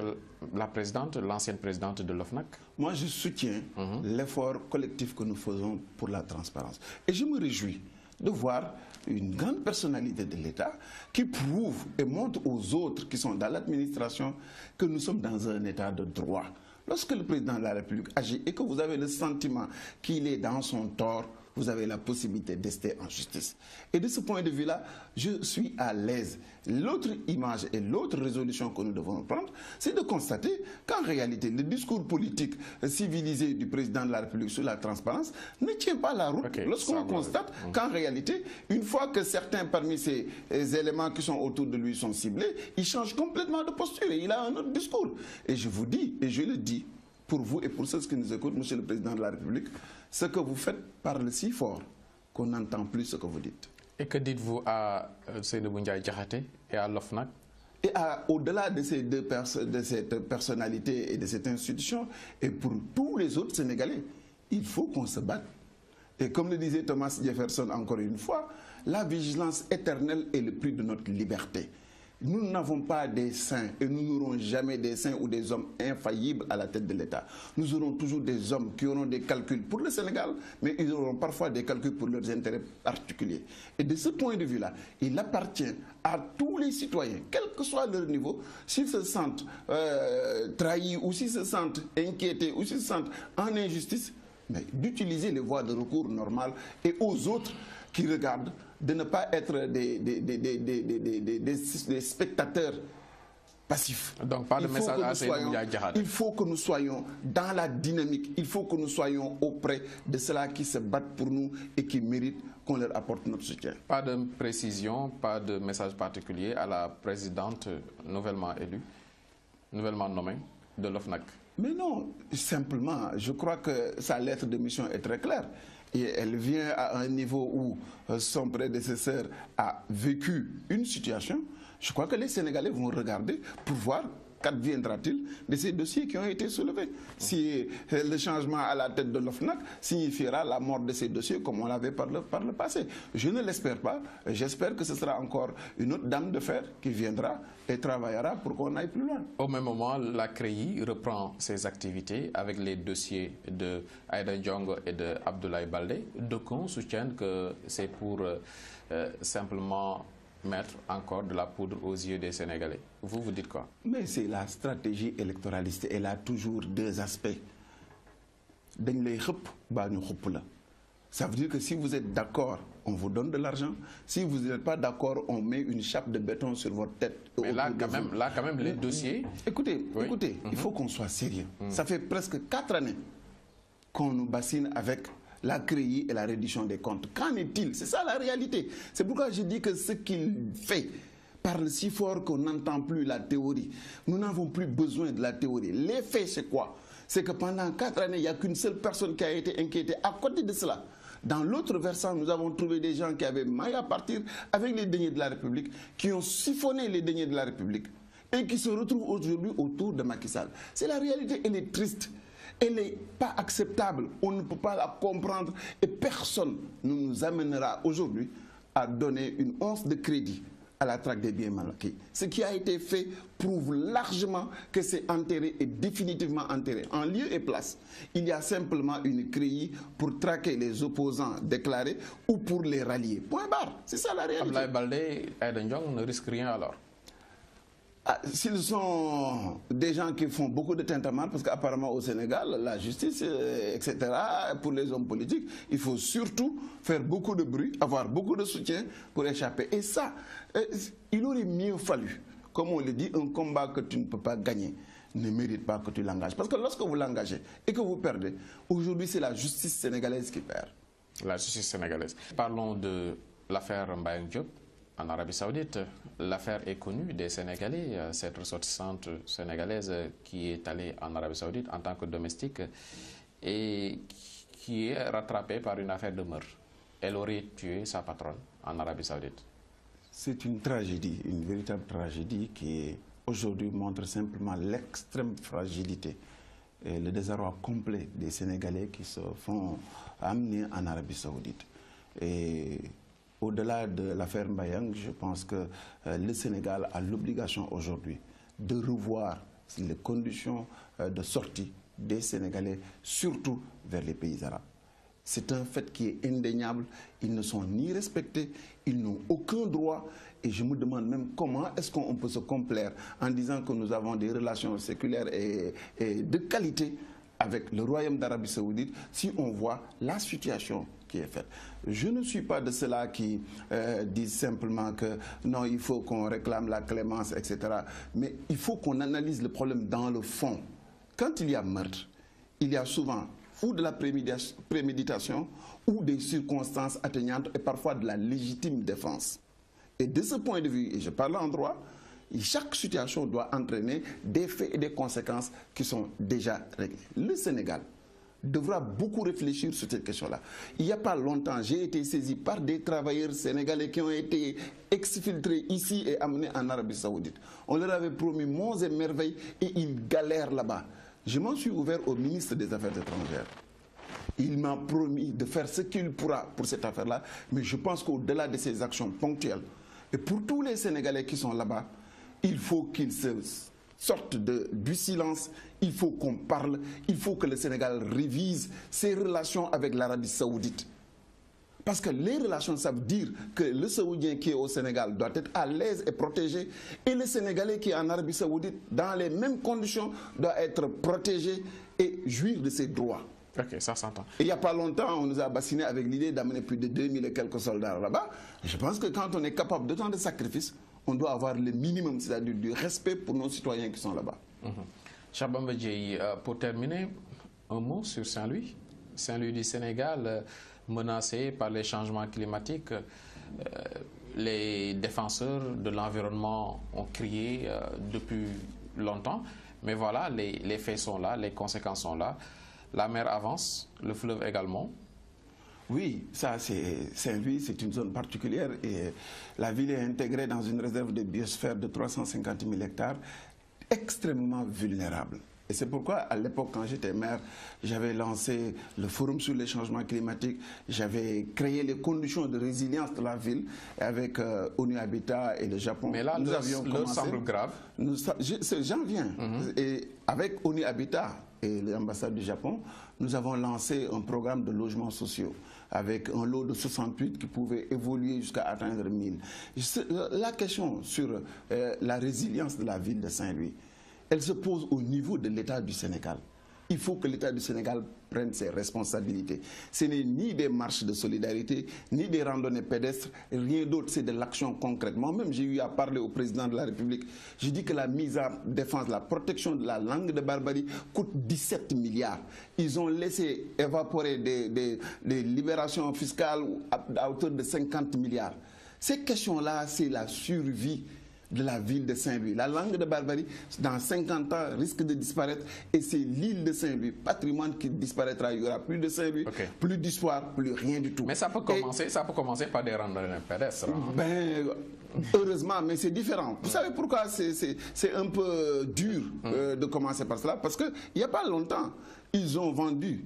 la présidente, l'ancienne présidente de l'OFNAC? Moi, je soutiens l'effort collectif que nous faisons pour la transparence. Et je me réjouis de voir une grande personnalité de l'État qui prouve et montre aux autres qui sont dans l'administration que nous sommes dans un état de droit. Lorsque le président de la République agit et que vous avez le sentiment qu'il est dans son tort, vous avez la possibilité d'ester en justice. Et de ce point de vue-là, je suis à l'aise. L'autre image et l'autre résolution que nous devons prendre, c'est de constater qu'en réalité, le discours politique civilisé du président de la République sur la transparence ne tient pas la route. Lorsqu'on constate qu'en réalité, une fois que certains parmi ces éléments qui sont autour de lui sont ciblés, il change complètement de posture et il a un autre discours. Et je vous dis, et je le dis, pour vous et pour ceux qui nous écoutent, Monsieur le Président de la République, ce que vous faites parle si fort qu'on n'entend plus ce que vous dites. Et que dites-vous à Seynabou Ndiaye Diakhaté et à l'OFNAC? Et au-delà de ces de cette personnalité et de cette institution, et pour tous les autres Sénégalais, il faut qu'on se batte. Et comme le disait Thomas Jefferson encore une fois, la vigilance éternelle est le prix de notre liberté. Nous n'avons pas des saints et nous n'aurons jamais des saints ou des hommes infaillibles à la tête de l'État. Nous aurons toujours des hommes qui auront des calculs pour le Sénégal, mais ils auront parfois des calculs pour leurs intérêts particuliers. Et de ce point de vue-là, il appartient à tous les citoyens, quel que soit leur niveau, s'ils se sentent trahis ou s'ils se sentent inquiétés ou s'ils se sentent en injustice, mais d'utiliser les voies de recours normales et aux autres qui regardent de ne pas être des spectateurs passifs. Donc pas de message à Seydou Diakhaté. Il faut que nous soyons dans la dynamique, il faut que nous soyons auprès de ceux-là qui se battent pour nous et qui méritent qu'on leur apporte notre soutien. Pas de précision, pas de message particulier à la présidente nouvellement élue, nouvellement nommée de l'OFNAC. Mais non, simplement, je crois que sa lettre de mission est très claire. Et elle vient à un niveau où son prédécesseur a vécu une situation. Je crois que les Sénégalais vont regarder pour voir qu'adviendra-t-il de ces dossiers qui ont été soulevés. Si le changement à la tête de l'OFNAC signifiera la mort de ces dossiers comme on l'avait par le passé. Je ne l'espère pas. J'espère que ce sera encore une autre dame de fer qui viendra et travaillera pour qu'on aille plus loin. Au même moment, la CREI reprend ses activités avec les dossiers de Aïda Ndiongue et de Abdoulaye Baldé. D'aucuns soutiennent que c'est pour simplement mettre encore de la poudre aux yeux des Sénégalais. Vous, vous dites quoi? Mais c'est la stratégie électoraliste. Elle a toujours deux aspects. Ça veut dire que si vous êtes d'accord, on vous donne de l'argent. Si vous n'êtes pas d'accord, on met une chape de béton sur votre tête. Mais là, quand même, les dossiers... Écoutez, il faut qu'on soit sérieux. Ça fait presque 4 années qu'on nous bassine avec la CREI et la reddition des comptes. Qu'en est-il? C'est ça la réalité. C'est pourquoi je dis que ce qu'il fait parle si fort qu'on n'entend plus la théorie. Nous n'avons plus besoin de la théorie. Les faits, c'est quoi? C'est que pendant 4 années, il n'y a qu'une seule personne qui a été inquiétée. À côté de cela, dans l'autre versant, nous avons trouvé des gens qui avaient maille à partir avec les deniers de la République, qui ont siphonné les deniers de la République et qui se retrouvent aujourd'hui autour de Macky Sall. C'est la réalité, elle est triste. Elle n'est pas acceptable, on ne peut pas la comprendre et personne ne nous amènera aujourd'hui à donner une once de crédit à la traque des biens mal acquis. Ce qui a été fait prouve largement que c'est enterré et définitivement enterré. En lieu et place, il y a simplement une CREI pour traquer les opposants déclarés ou pour les rallier. Point barre, c'est ça la réalité. Abdoulaye Baldé et Aïda Ndiongue ne risquent rien alors? S'ils sont des gens qui font beaucoup de tintamarre, parce qu'apparemment au Sénégal, la justice, etc., pour les hommes politiques, il faut surtout faire beaucoup de bruit, avoir beaucoup de soutien pour échapper. Et ça, il aurait mieux fallu, comme on le dit, un combat que tu ne peux pas gagner ne mérite pas que tu l'engages. Parce que lorsque vous l'engagez et que vous perdez, aujourd'hui c'est la justice sénégalaise qui perd. La justice sénégalaise. Parlons de l'affaire Mbayang Diop. En Arabie Saoudite, l'affaire est connue des Sénégalais, cette ressortissante sénégalaise qui est allée en Arabie Saoudite en tant que domestique et qui est rattrapée par une affaire de meurtre. Elle aurait tué sa patronne en Arabie Saoudite. C'est une tragédie, une véritable tragédie qui aujourd'hui montre simplement l'extrême fragilité et le désarroi complet des Sénégalais qui se font amener en Arabie Saoudite. Et au-delà de l'affaire Mbayang, je pense que le Sénégal a l'obligation aujourd'hui de revoir les conditions de sortie des Sénégalais, surtout vers les pays arabes. C'est un fait qui est indéniable. Ils ne sont ni respectés, ils n'ont aucun droit. Et je me demande même comment est-ce qu'on peut se complaire en disant que nous avons des relations séculaires et de qualité avec le Royaume d'Arabie Saoudite si on voit la situation qui est faite. Je ne suis pas de ceux-là qui disent simplement que non, il faut qu'on réclame la clémence, etc. Mais il faut qu'on analyse le problème dans le fond. Quand il y a meurtre, il y a souvent ou de la préméditation ou des circonstances atteignantes et parfois de la légitime défense. Et de ce point de vue, et je parle en droit, chaque situation doit entraîner des faits et des conséquences qui sont déjà réglées. Le Sénégal devra beaucoup réfléchir sur cette question-là. Il n'y a pas longtemps, j'ai été saisi par des travailleurs sénégalais qui ont été exfiltrés ici et amenés en Arabie Saoudite. On leur avait promis monts et merveilles et ils galèrent là-bas. Je m'en suis ouvert au ministre des Affaires étrangères. Il m'a promis de faire ce qu'il pourra pour cette affaire-là, mais je pense qu'au-delà de ces actions ponctuelles, et pour tous les Sénégalais qui sont là-bas, il faut qu'il se sorte du silence, il faut qu'on parle, il faut que le Sénégal révise ses relations avec l'Arabie Saoudite. Parce que les relations, ça veut dire que le Saoudien qui est au Sénégal doit être à l'aise et protégé, et le Sénégalais qui est en Arabie Saoudite, dans les mêmes conditions, doit être protégé et jouir de ses droits. Ok, ça s'entend. Il n'y a pas longtemps, on nous a bassiné avec l'idée d'amener plus de 2000 et quelques soldats là-bas. Je pense que quand on est capable de tant de sacrifices, on doit avoir le minimum, c'est-à-dire du respect pour nos citoyens qui sont là-bas. Cheikh Bamba Dièye, pour terminer, un mot sur Saint-Louis. Saint-Louis du Sénégal, menacé par les changements climatiques. Les défenseurs de l'environnement ont crié depuis longtemps. Mais voilà, les faits sont là, les conséquences sont là. La mer avance, le fleuve également. Oui, ça c'est Saint-Louis, c'est une zone particulière et la ville est intégrée dans une réserve de biosphère de 350 000 hectares, extrêmement vulnérable. Et c'est pourquoi, à l'époque, quand j'étais maire, j'avais lancé le Forum sur les changements climatiques, j'avais créé les conditions de résilience de la ville avec ONU Habitat et le Japon. Mais là, l'heure semble grave. J'en viens. Et avec ONU Habitat et l'ambassade du Japon, nous avons lancé un programme de logements sociaux avec un lot de 68 qui pouvait évoluer jusqu'à atteindre 1000. La question sur la résilience de la ville de Saint-Louis, elle se pose au niveau de l'État du Sénégal. Il faut que l'État du Sénégal prenne ses responsabilités. Ce n'est ni des marches de solidarité, ni des randonnées pédestres, rien d'autre, c'est de l'action concrète. Moi-même, j'ai eu à parler au président de la République. Je dis que la mise en défense, la protection de la langue de Barbarie coûte 17 milliards. Ils ont laissé évaporer des libérations fiscales à hauteur de 50 milliards. Ces questions-là, c'est la survie de la ville de Saint-Louis. La langue de Barbarie, dans 50 ans, risque de disparaître et c'est l'île de Saint-Louis, patrimoine qui disparaîtra. Il n'y aura plus de Saint-Louis, plus d'histoire, plus rien du tout. Mais ça peut commencer par des randonnées pédestres. Ben, heureusement, mais c'est différent. Vous savez pourquoi c'est un peu dur de commencer par cela? Parce qu'il n'y a pas longtemps, ils ont vendu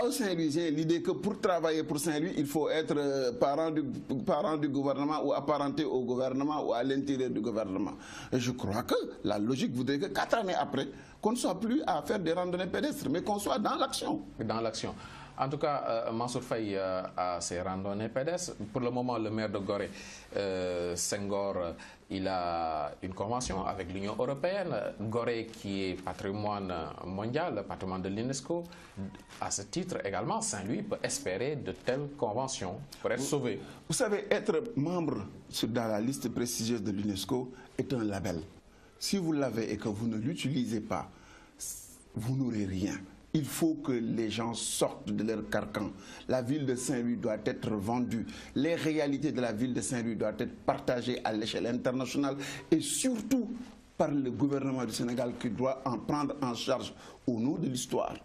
aux Saint-Louisiens l'idée que pour travailler pour Saint-Louis, il faut être parent du gouvernement ou apparenté au gouvernement ou à l'intérieur du gouvernement. Et je crois que la logique voudrait que 4 années après, qu'on ne soit plus à faire des randonnées pédestres, mais qu'on soit dans l'action. Dans l'action. En tout cas, Mansour Faye a ses randonnées pédestres. Pour le moment, le maire de Gorée, Senghor, il a une convention avec l'Union européenne. Gorée, qui est patrimoine mondial, patrimoine de l'UNESCO. À ce titre également, Saint-Louis peut espérer de telles conventions pour être sauvé. Vous savez, être membre dans la liste prestigieuse de l'UNESCO est un label. Si vous l'avez et que vous ne l'utilisez pas, vous n'aurez rien. Il faut que les gens sortent de leur carcan. La ville de Saint-Louis doit être vendue. Les réalités de la ville de Saint-Louis doivent être partagées à l'échelle internationale et surtout par le gouvernement du Sénégal qui doit en prendre en charge au nom de l'histoire,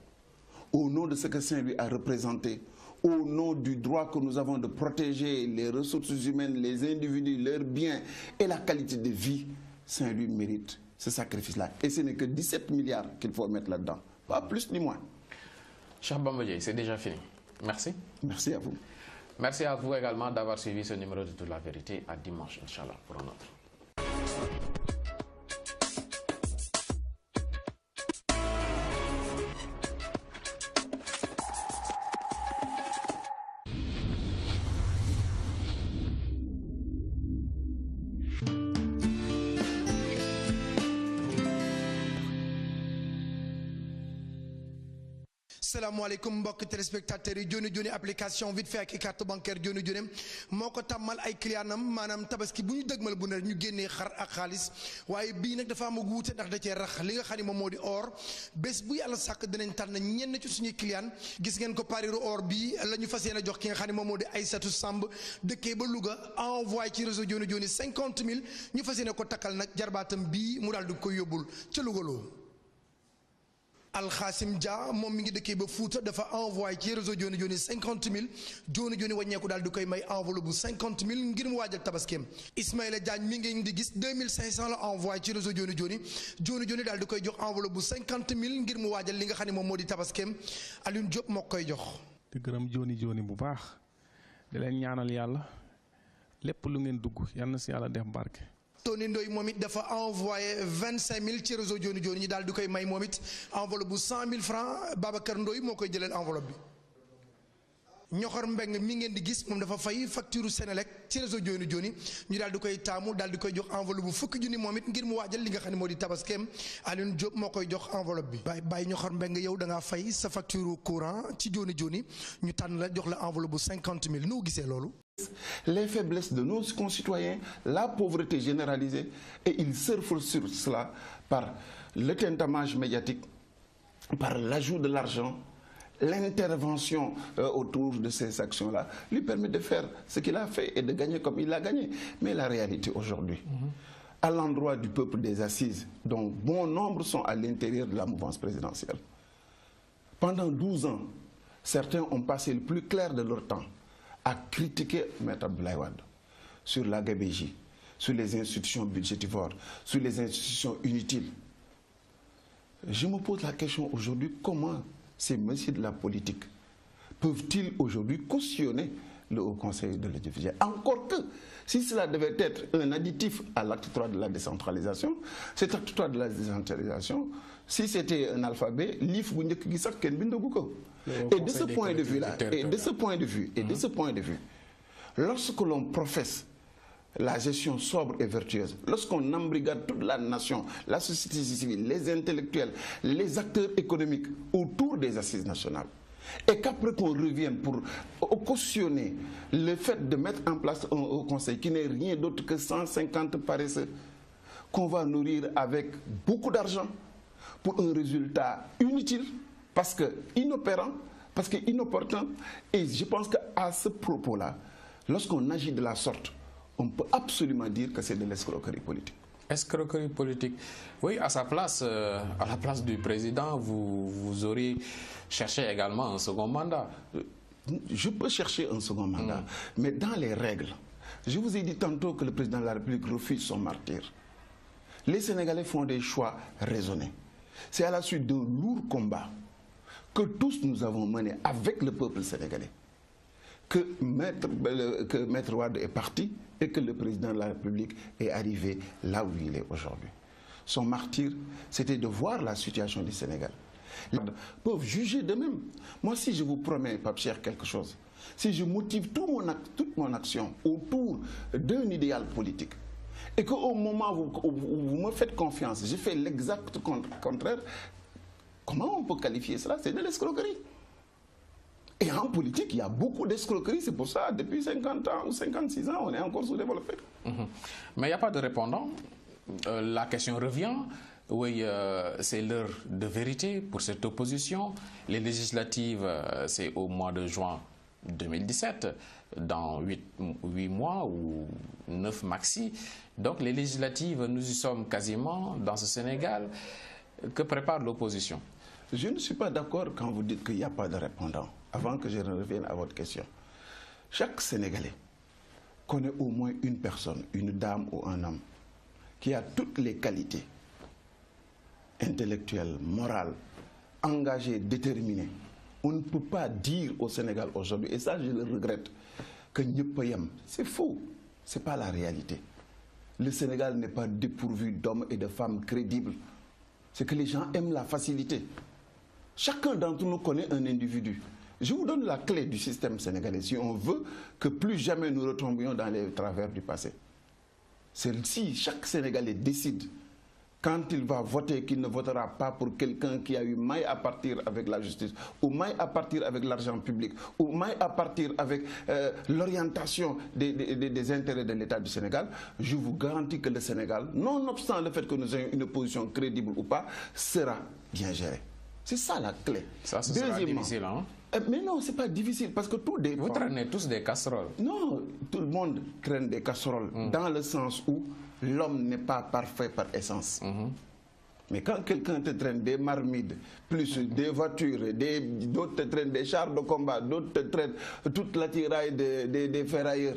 au nom de ce que Saint-Louis a représenté, au nom du droit que nous avons de protéger les ressources humaines, les individus, leurs biens et la qualité de vie. Saint-Louis mérite ce sacrifice-là. Et ce n'est que 17 milliards qu'il faut mettre là-dedans. Pas plus ni moins. Cheikh Bamba Dièye, c'est déjà fini. Merci. Merci à vous. Merci à vous également d'avoir suivi ce numéro de Toute la Vérité. À dimanche, Inch'Allah, pour un autre. salaamaaleykum mbokk téléspectateurs yi Joni Joni application vite fait ak carte bancaire Joni Joni moo ko tàmmal ay clientam maanaam tabaski bu ñu dëgmal bu ne ñu génnee xar ak xaalis waaye bii nag dafa am ak wuute ndax da cee rax li nga xam ne moom moo di or bés bu yàlla sàkk dinañ tànn ñenn ci suñuy client gis ngeen ko pariru or bi la ñu fas yéene jox ki nga xam ne moom moo di Aïssatou Samb dëkkee ba Louga envoyé ci réseau Joni Joni 50 000 ñu fas yéene ko takkal nag jarbaatam bii mu daal di koy yóbbul ca Louga loo Alxaasim Dia moom mi ngi dëkkee ba Fuuta dafa envoyé ci réseau Joni Joni 50 000 Joni Joni wàññeeku daal di koy may enveloppe bu 50 000 ngir mu waajal tabaskeem Ismaïla Diagne mi ngi di gis 2500 la envoyé ci réseau Joni Joni Joni Joni daal di koy jox enveloppe bu 50 000 ngir mu waajal li nga xam ne moom moo di tabaskeem Alioune Diop moo koy jox. di gërëm Joni Joni bu baax di leen ñaanal yàlla lépp lu ngeen dugg yal na si yàlla def barke Tony Ndoye moom it dafa envoyé 25 000 ci réseau Joni Joni ñi daal di koy may moom it enveloppe bu 100 000 francs Babacar Ndoye moo koy jëleel enveloppe bi. Ñoxor Mbeng mi ngeen di gis moom dafa fay facture Senelec ci réseau Joni Joni ñu daal di koy taamu daal di koy jox enveloppe bu fukki junni moom it ngir mu waajal li nga xam ne moo di tabaskeem Alioune Diop moo koy jox enveloppe bi. Baye Ñoxor Mbeng yow da ngaa fay sa facture courant ci Joni Joni ñu tànn la jox la enveloppe bu 50 000 nu gisee loolu. Les faiblesses de nos concitoyens, la pauvreté généralisée, et ils surfent sur cela par le tintamarre médiatique, par l'ajout de l'argent, l'intervention autour de ces actions-là, lui permet de faire ce qu'il a fait et de gagner comme il a gagné. Mais la réalité aujourd'hui, à l'endroit du peuple des assises, dont bon nombre sont à l'intérieur de la mouvance présidentielle, pendant 12 ans, certains ont passé le plus clair de leur temps à critiquer Maître Abdoulaye Wade sur la gabegie, sur les institutions budgétivores, sur les institutions inutiles. Je me pose la question aujourd'hui, comment ces messieurs de la politique peuvent-ils aujourd'hui cautionner le Haut Conseil de l'audiovisuel? Encore que, si cela devait être un additif à l'acte 3 de la décentralisation, cet acte 3 de la décentralisation, si c'était un alphabet, l'IF et de ce point de vue-là, et de ce point de vue, lorsque l'on professe la gestion sobre et vertueuse, lorsqu'on embrigade toute la nation, la société civile, les intellectuels, les acteurs économiques autour des assises nationales, et qu'après qu'on revienne pour cautionner le fait de mettre en place un Haut Conseil qui n'est rien d'autre que 150 paresseux qu'on va nourrir avec beaucoup d'argent pour un résultat inutile, parce que inopérant, parce que inopportun. Et je pense qu'à ce propos-là, lorsqu'on agit de la sorte, on peut absolument dire que c'est de l'escroquerie politique. Escroquerie politique. Oui, à sa place, à la place du président, vous auriez cherché également un second mandat. Je peux chercher un second mandat, mais dans les règles. Je vous ai dit tantôt que le président de la République refuse son martyr. Les Sénégalais font des choix raisonnés. C'est à la suite d'un lourd combat que tous nous avons mené avec le peuple sénégalais que Maître Wade est parti et que le président de la République est arrivé là où il est aujourd'hui. Son martyr, c'était de voir la situation du Sénégal. Les gens peuvent juger d'eux-mêmes. Moi, si je vous promets, Pape Cheikh, quelque chose, si je motive toute mon action autour d'un idéal politique, et qu'au moment où vous me faites confiance, je fais l'exact contraire, comment on peut qualifier cela? C'est de l'escroquerie. Et en politique, il y a beaucoup d'escroquerie. C'est pour ça, depuis 50 ans ou 56 ans, on est encore sous-développé. Mais il n'y a pas de répondant. La question revient. Oui, c'est l'heure de vérité pour cette opposition. Les législatives, c'est au mois de juin 2017, dans 8 mois ou 9 maxi. Donc les législatives, nous y sommes quasiment dans ce Sénégal. Que prépare l'opposition? Je ne suis pas d'accord quand vous dites qu'il n'y a pas de répondant. Avant que je revienne à votre question. Chaque Sénégalais connaît au moins une personne, une dame ou un homme, qui a toutes les qualités intellectuelles, morales, engagées, déterminées. On ne peut pas dire au Sénégal aujourd'hui, et ça je le regrette, que Nyepayam, c'est faux, ce n'est pas la réalité. Le Sénégal n'est pas dépourvu d'hommes et de femmes crédibles. C'est que les gens aiment la facilité. Chacun d'entre nous connaît un individu. Je vous donne la clé du système sénégalais si on veut que plus jamais nous retombions dans les travers du passé. C'est si chaque Sénégalais décide, quand il va voter, qu'il ne votera pas pour quelqu'un qui a eu maille à partir avec la justice, ou maille à partir avec l'argent public, ou maille à partir avec l'orientation des intérêts de l'État du Sénégal, je vous garantis que le Sénégal, nonobstant le fait que nous ayons une opposition crédible ou pas, sera bien géré. C'est ça la clé. Ça, ce sera difficile, hein? Mais non, c'est pas difficile parce que tout dépend. Vous traînez tous des casseroles. Non, tout le monde traîne des casseroles dans le sens où l'homme n'est pas parfait par essence. Mais quand quelqu'un te traîne des marmites, plus des voitures, d'autres te traînent des chars de combat, d'autres te traînent toute l'attirail des ferrailleurs,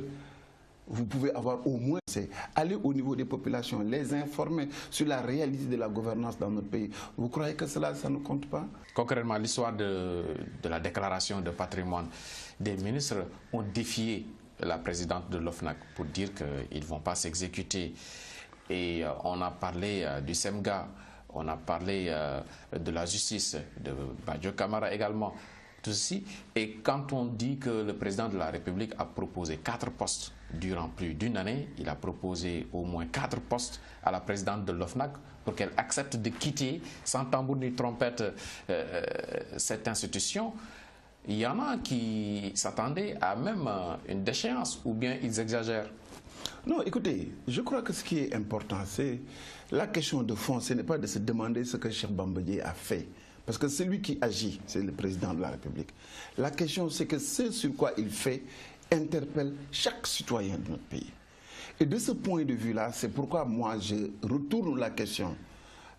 vous pouvez avoir au moins, c'est aller au niveau des populations, les informer sur la réalité de la gouvernance dans notre pays. Vous croyez que cela, ça ne compte pas? Concrètement, l'histoire de la déclaration de patrimoine, des ministres ont défié la présidente de l'OFNAC pour dire qu'ils ne vont pas s'exécuter. Et on a parlé du SEMGA, on a parlé de la justice, de Badio Camara également, tout ceci. Et quand on dit que le président de la République a proposé 4 postes durant plus d'une année, il a proposé au moins 4 postes à la présidente de l'OFNAC pour qu'elle accepte de quitter sans tambour ni trompette cette institution. Il y en a qui s'attendaient à même une déchéance, ou bien ils exagèrent. Non, écoutez, je crois que ce qui est important, c'est la question de fond, ce n'est pas de se demander ce que Cheikh Bamba Dièye a fait. Parce que c'est lui qui agit, c'est le président de la République. La question, c'est que ce sur quoi il fait interpelle chaque citoyen de notre pays. Et de ce point de vue-là, c'est pourquoi moi je retourne la question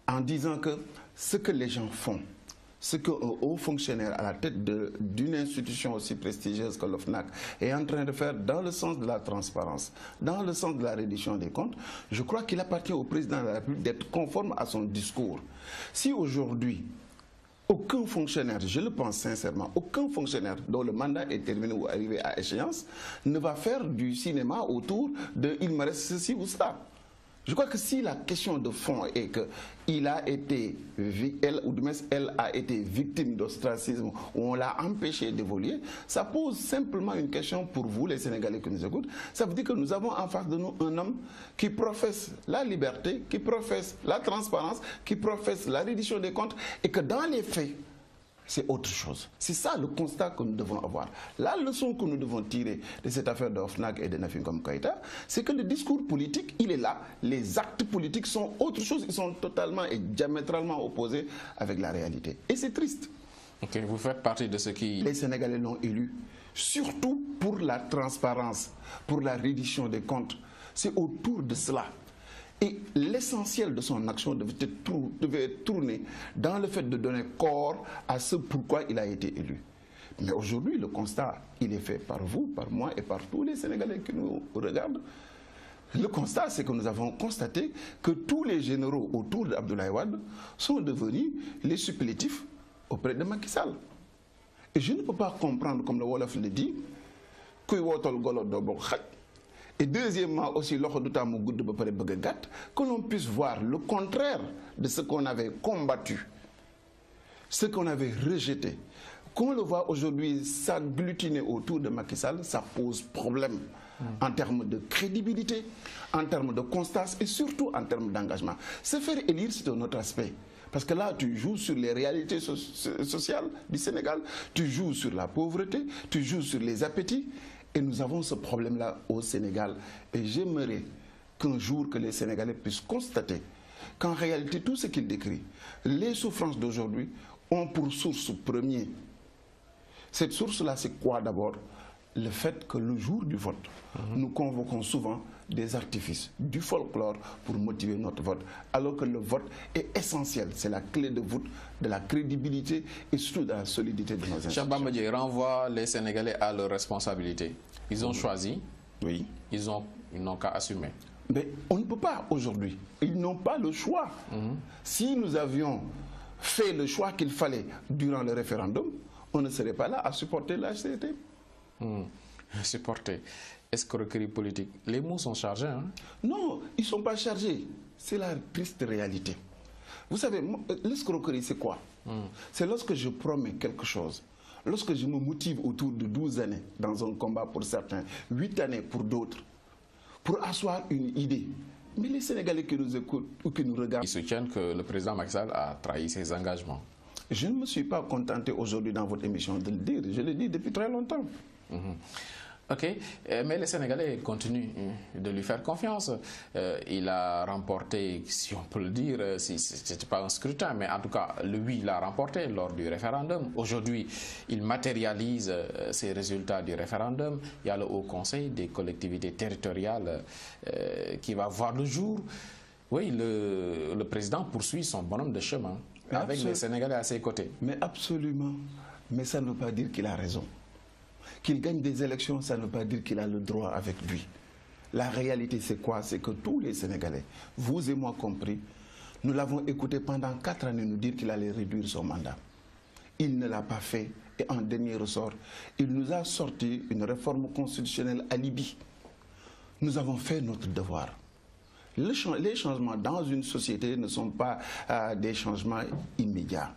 en disant que ce que les gens font, ce qu'un haut fonctionnaire à la tête d'une institution aussi prestigieuse que l'OFNAC est en train de faire dans le sens de la transparence, dans le sens de la reddition des comptes, je crois qu'il appartient au président de la République d'être conforme à son discours. Si aujourd'hui, aucun fonctionnaire, je le pense sincèrement, aucun fonctionnaire dont le mandat est terminé ou arrivé à échéance ne va faire du cinéma autour de « il me reste ceci ou cela ». Je crois que si la question de fond est qu'il a été, elle a été victime d'ostracisme, où on l'a empêché d'évoluer, ça pose simplement une question pour vous, les Sénégalais qui nous écoutent. Ça veut dire que nous avons en face de nous un homme qui professe la liberté, qui professe la transparence, qui professe la reddition des comptes, et que dans les faits, c'est autre chose. C'est ça le constat que nous devons avoir. La leçon que nous devons tirer de cette affaire de OFNAC et de Nafi Ngom Keïta, c'est que le discours politique, il est là. Les actes politiques sont autre chose. Ils sont totalement et diamétralement opposés avec la réalité. Et c'est triste. Ok, vous faites partie de ceux qui... Les Sénégalais l'ont élu, surtout pour la transparence, pour la reddition des comptes. C'est autour de cela. Et l'essentiel de son action devait être tourné dans le fait de donner corps à ce pourquoi il a été élu. Mais aujourd'hui, le constat, il est fait par vous, par moi et par tous les Sénégalais qui nous regardent. Le constat, c'est que nous avons constaté que tous les généraux autour d'Abdoulaye Wade sont devenus les supplétifs auprès de Macky Sall. Et je ne peux pas comprendre, comme le Wolof le dit, que et deuxièmement aussi, que l'on puisse voir le contraire de ce qu'on avait combattu, ce qu'on avait rejeté. Qu'on le voit aujourd'hui s'agglutiner autour de Macky Sall, ça pose problème en termes de crédibilité, en termes de constance et surtout en termes d'engagement. Se faire élire, c'est un autre aspect. Parce que là, tu joues sur les réalités sociales du Sénégal, tu joues sur la pauvreté, tu joues sur les appétits. Et nous avons ce problème-là au Sénégal. Et j'aimerais qu'un jour que les Sénégalais puissent constater qu'en réalité, tout ce qu'il décrit, les souffrances d'aujourd'hui ont pour source première. Cette source-là, c'est quoi d'abord? Le fait que le jour du vote, nous convoquons souvent des artifices, du folklore pour motiver notre vote, alors que le vote est essentiel. C'est la clé de voûte de la crédibilité et surtout de la solidité de nos institutions. Cheikh Bamba Dièye renvoie les Sénégalais à leurs responsabilités. Ils ont choisi, oui. Ils n'ont qu'à assumer. Mais on ne peut pas aujourd'hui. Ils n'ont pas le choix. Si nous avions fait le choix qu'il fallait durant le référendum, on ne serait pas là à supporter la HCT. Supporter. Escroquerie politique. Les mots sont chargés, hein? Non, ils ne sont pas chargés. C'est la triste réalité. Vous savez, l'escroquerie, c'est quoi? C'est lorsque je promets quelque chose, lorsque je me motive autour de 12 années dans un combat pour certains, 8 années pour d'autres, pour asseoir une idée. Mais les Sénégalais qui nous écoutent ou qui nous regardent... Ils soutiennent que le président Macky Sall a trahi ses engagements. Je ne me suis pas contenté aujourd'hui dans votre émission de le dire. Je le dis depuis très longtemps. Ok, mais les Sénégalais continuent de lui faire confiance. Il a remporté, si on peut le dire, ce n'était pas un scrutin, mais en tout cas, le oui l'a remporté lors du référendum. Aujourd'hui, il matérialise ces résultats du référendum. Il y a le Haut Conseil des collectivités territoriales qui va voir le jour. Oui, le président poursuit son bonhomme de chemin avec les Sénégalais à ses côtés. Mais absolument. Mais ça ne veut pas dire qu'il a raison. Qu'il gagne des élections, ça ne veut pas dire qu'il a le droit avec lui. La réalité, c'est quoi? C'est que tous les Sénégalais, vous et moi compris, nous l'avons écouté pendant 4 années nous dire qu'il allait réduire son mandat. Il ne l'a pas fait. Et en dernier ressort, il nous a sorti une réforme constitutionnelle alibi. Nous avons fait notre devoir. Les changements dans une société ne sont pas des changements immédiats.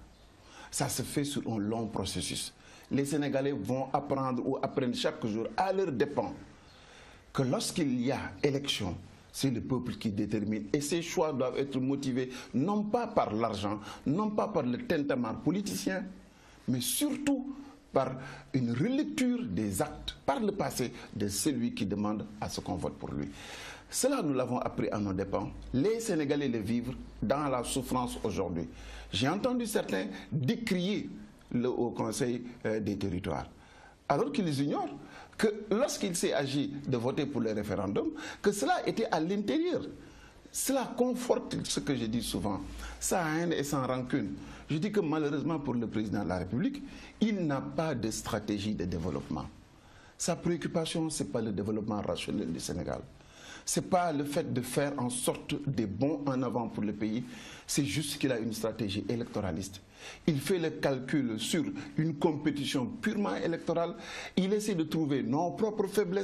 Ça se fait sur un long processus. Les Sénégalais vont apprendre ou apprennent chaque jour à leur dépens que lorsqu'il y a élection, c'est le peuple qui détermine. Et ces choix doivent être motivés non pas par l'argent, non pas par le tintamarre politicien, mais surtout par une relecture des actes par le passé de celui qui demande à ce qu'on vote pour lui. Cela, nous l'avons appris à nos dépens. Les Sénégalais le vivent dans la souffrance aujourd'hui. J'ai entendu certains décrier le Haut Conseil des territoires, alors qu'ils ignorent que lorsqu'il s'est agi de voter pour le référendum, que cela était à l'intérieur. Cela conforte ce que je dis souvent, sans haine et sans rancune. Je dis que malheureusement pour le président de la République, il n'a pas de stratégie de développement. Sa préoccupation, ce n'est pas le développement rationnel du Sénégal. Ce n'est pas le fait de faire en sorte des bons en avant pour le pays, c'est juste qu'il a une stratégie électoraliste. Il fait le calcul sur une compétition purement électorale, il essaie de trouver nos propres faiblesses.